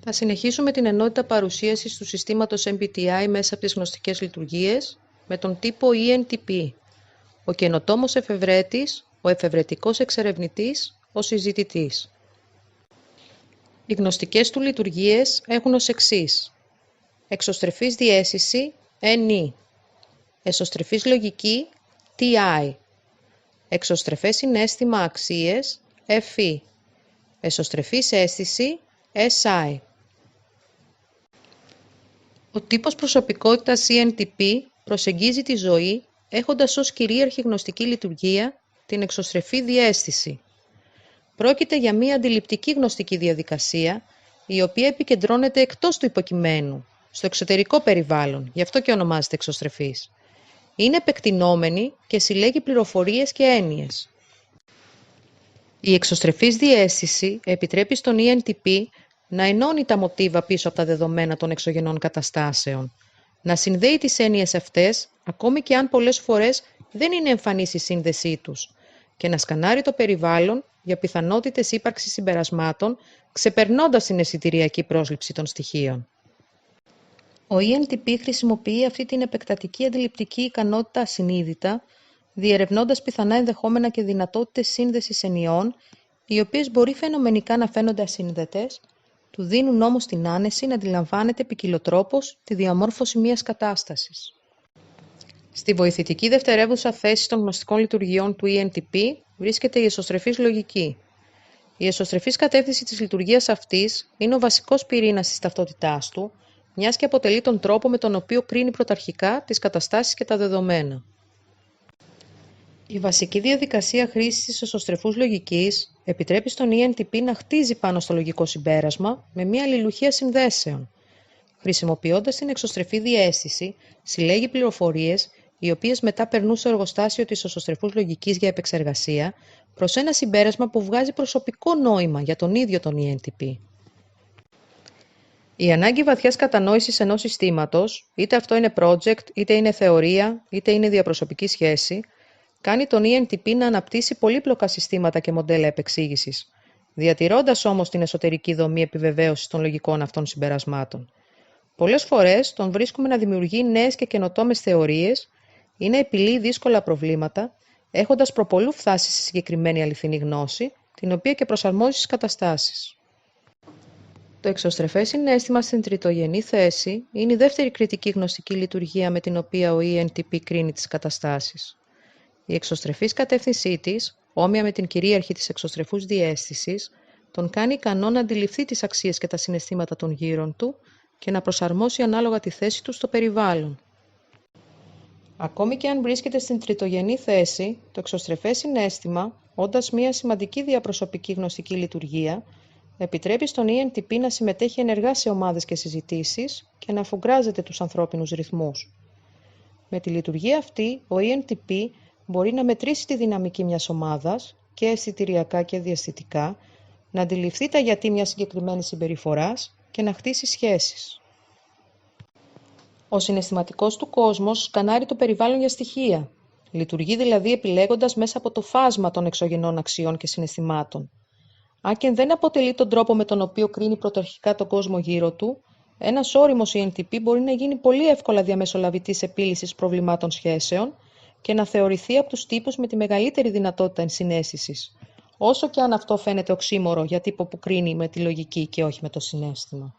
Θα συνεχίσουμε την ενότητα παρουσίασης του συστήματος MBTI μέσα από τις γνωστικές λειτουργίες με τον τύπο ENTP, ο καινοτόμος εφευρέτης, ο εφευρετικός εξερευνητής, ο συζητητής. Οι γνωστικές του λειτουργίες έχουν ως εξής: εξωστρεφής διαίσθηση, NE, εσωστρεφής λογική, TI, εξωστρεφές συναίσθημα αξίες, FE, εσωστρεφής αίσθηση, SI. Ο τύπος προσωπικότητας ENTP προσεγγίζει τη ζωή έχοντας ως κυρίαρχη γνωστική λειτουργία την εξωστρεφή διαίσθηση. Πρόκειται για μία αντιληπτική γνωστική διαδικασία, η οποία επικεντρώνεται εκτός του υποκειμένου, στο εξωτερικό περιβάλλον, γι' αυτό και ονομάζεται εξωστρεφής. Είναι επεκτηνόμενη και συλλέγει πληροφορίες και έννοιες. Η εξωστρεφής διαίσθηση επιτρέπει στον ENTP να ενώνει τα μοτίβα πίσω από τα δεδομένα των εξωγενών καταστάσεων, να συνδέει τις έννοιες αυτές, ακόμη και αν πολλές φορές δεν είναι εμφανής η σύνδεσή τους, και να σκανάρει το περιβάλλον για πιθανότητες ύπαρξης συμπερασμάτων, ξεπερνώντας την αισθητηριακή πρόσληψη των στοιχείων. Ο ENTP χρησιμοποιεί αυτή την επεκτατική αντιληπτική ικανότητα ασυνείδητα, διερευνώντας πιθανά ενδεχόμενα και δυνατότητες σύνδεσης ενιών, οι οποίες μπορεί φαινομενικά να φαίνονται ασύνδετες, του δίνουν όμως την άνεση να αντιλαμβάνεται ποικιλοτρόπως τη διαμόρφωση μιας κατάστασης. Στη βοηθητική δευτερεύουσα θέση των γνωστικών λειτουργιών του ENTP βρίσκεται η εσωστρεφής λογική. Η εσωστρεφής κατεύθυνση της λειτουργίας αυτής είναι ο βασικός πυρήνας της ταυτότητάς του, μιας και αποτελεί τον τρόπο με τον οποίο κρίνει πρωταρχικά τις καταστάσεις και τα δεδομένα. Η βασική διαδικασία χρήσης της εσωστρεφούς λογικής επιτρέπει στον ENTP να χτίζει πάνω στο λογικό συμπέρασμα με μια αλληλουχία συνδέσεων. Χρησιμοποιώντας την εξωστρεφή διαίσθηση, συλλέγει πληροφορίες, οι οποίες μετά περνούν στο εργοστάσιο της εσωστρεφούς λογικής για επεξεργασία, προς ένα συμπέρασμα που βγάζει προσωπικό νόημα για τον ίδιο τον ENTP. Η ανάγκη βαθιάς κατανόησης ενός συστήματος, είτε αυτό είναι project, είτε είναι θεωρία, είτε είναι διαπροσωπική σχέση, κάνει τον ENTP να αναπτύσσει πολύπλοκα συστήματα και μοντέλα επεξήγησης, διατηρώντας όμως την εσωτερική δομή επιβεβαίωσης των λογικών αυτών συμπερασμάτων. Πολλές φορές τον βρίσκουμε να δημιουργεί νέες και καινοτόμες θεωρίες ή να επιλύει δύσκολα προβλήματα, έχοντας προπολού φτάσει σε συγκεκριμένη αληθινή γνώση, την οποία και προσαρμόζει στις καταστάσεις. Το εξωστρεφές συναίσθημα στην τριτογενή θέση είναι η δεύτερη κριτική γνωστική λειτουργία με την οποία ο ENTP κρίνει τις καταστάσεις. Η εξωστρεφής κατεύθυνσή της, όμοια με την κυρίαρχη της εξωστρεφούς διαίσθησης, τον κάνει ικανό να αντιληφθεί τις αξίες και τα συναισθήματα των γύρων του και να προσαρμόσει ανάλογα τη θέση του στο περιβάλλον. Ακόμη και αν βρίσκεται στην τριτογενή θέση, το εξωστρεφές συναίσθημα, όντας μια σημαντική διαπροσωπική γνωστική λειτουργία, επιτρέπει στον ENTP να συμμετέχει ενεργά σε ομάδες και συζητήσεις και να αφουγκράζεται τους ανθρώπινους ρυθμούς. Με τη λειτουργία αυτή, ο ENTP μπορεί να μετρήσει τη δυναμική μιας ομάδας και αισθητηριακά και διαισθητικά, να αντιληφθεί τα γιατί μιας συγκεκριμένης συμπεριφοράς και να χτίσει σχέσεις. Ο συναισθηματικός του κόσμος σκανάρει το περιβάλλον για στοιχεία. Λειτουργεί δηλαδή επιλέγοντας μέσα από το φάσμα των εξωγενών αξιών και συναισθημάτων. Αν και δεν αποτελεί τον τρόπο με τον οποίο κρίνει πρωταρχικά τον κόσμο γύρω του, ένας ώριμος ENTP μπορεί να γίνει πολύ εύκολα διαμεσολαβητής επίλυσης προβλημάτων σχέσεων και να θεωρηθεί από τους τύπους με τη μεγαλύτερη δυνατότητα ενσυναίσθησης, όσο και αν αυτό φαίνεται οξύμορο για τύπο που κρίνει με τη λογική και όχι με το συναίσθημα.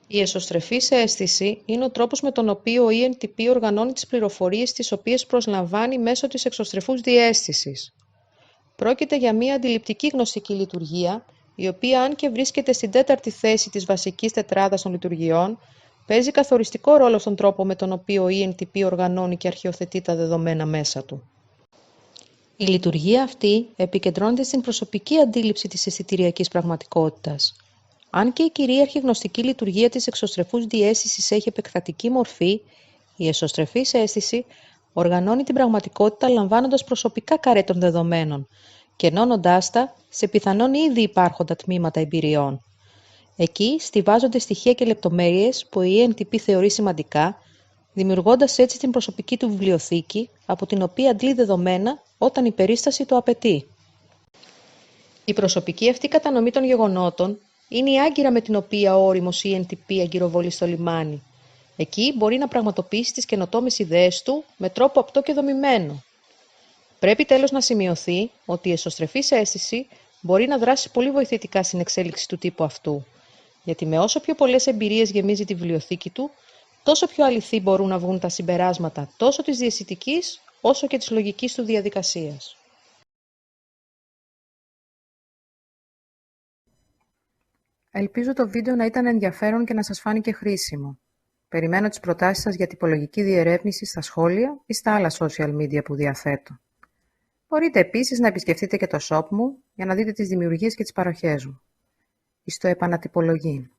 Η εσωστρεφής αίσθηση είναι ο τρόπος με τον οποίο ο ENTP οργανώνει τις πληροφορίες τις οποίες προσλαμβάνει μέσω της εξωστρεφούς διαίσθησης. Πρόκειται για μια αντιληπτική γνωστική λειτουργία, η οποία αν και βρίσκεται στην τέταρτη θέση της βασικής τετράδας των λειτουργιών, παίζει καθοριστικό ρόλο στον τρόπο με τον οποίο ο ENTP οργανώνει και αρχιοθετεί τα δεδομένα μέσα του. Η λειτουργία αυτή επικεντρώνεται στην προσωπική αντίληψη της αισθητηριακής πραγματικότητας. Αν και η κυρίαρχη γνωστική λειτουργία της εξωστρεφούς διαίσθησης έχει επεκτατική μορφή, η εσωστρεφής αίσθηση οργανώνει την πραγματικότητα λαμβάνοντας προσωπικά καρέ των δεδομένων και ενώνοντάς τα σε πιθανόν ήδη υπάρχοντα τμήματα εμπειριών. Εκεί στιβάζονται στοιχεία και λεπτομέρειες που η ENTP θεωρεί σημαντικά, δημιουργώντας έτσι την προσωπική του βιβλιοθήκη, από την οποία αντλεί δεδομένα όταν η περίσταση το απαιτεί. Η προσωπική αυτή κατανομή των γεγονότων Είναι η άγκυρα με την οποία ο ώριμος ENTP αγκυροβολεί στο λιμάνι. Εκεί μπορεί να πραγματοποιήσει τις καινοτόμες ιδέες του με τρόπο απτό και δομημένο. Πρέπει τέλος να σημειωθεί ότι η εσωστρεφής αίσθηση μπορεί να δράσει πολύ βοηθητικά στην εξέλιξη του τύπου αυτού, γιατί με όσο πιο πολλές εμπειρίες γεμίζει τη βιβλιοθήκη του, τόσο πιο αληθή μπορούν να βγουν τα συμπεράσματα τόσο της διαισθητικής όσο και της λογικής του διαδικασίας. Ελπίζω το βίντεο να ήταν ενδιαφέρον και να σας φάνηκε χρήσιμο. Περιμένω τις προτάσεις σας για τυπολογική διερεύνηση στα σχόλια ή στα άλλα social media που διαθέτω. Μπορείτε επίσης να επισκεφτείτε και το shop μου για να δείτε τις δημιουργίες και τις παροχές μου. Εις το επανατυπολογήν.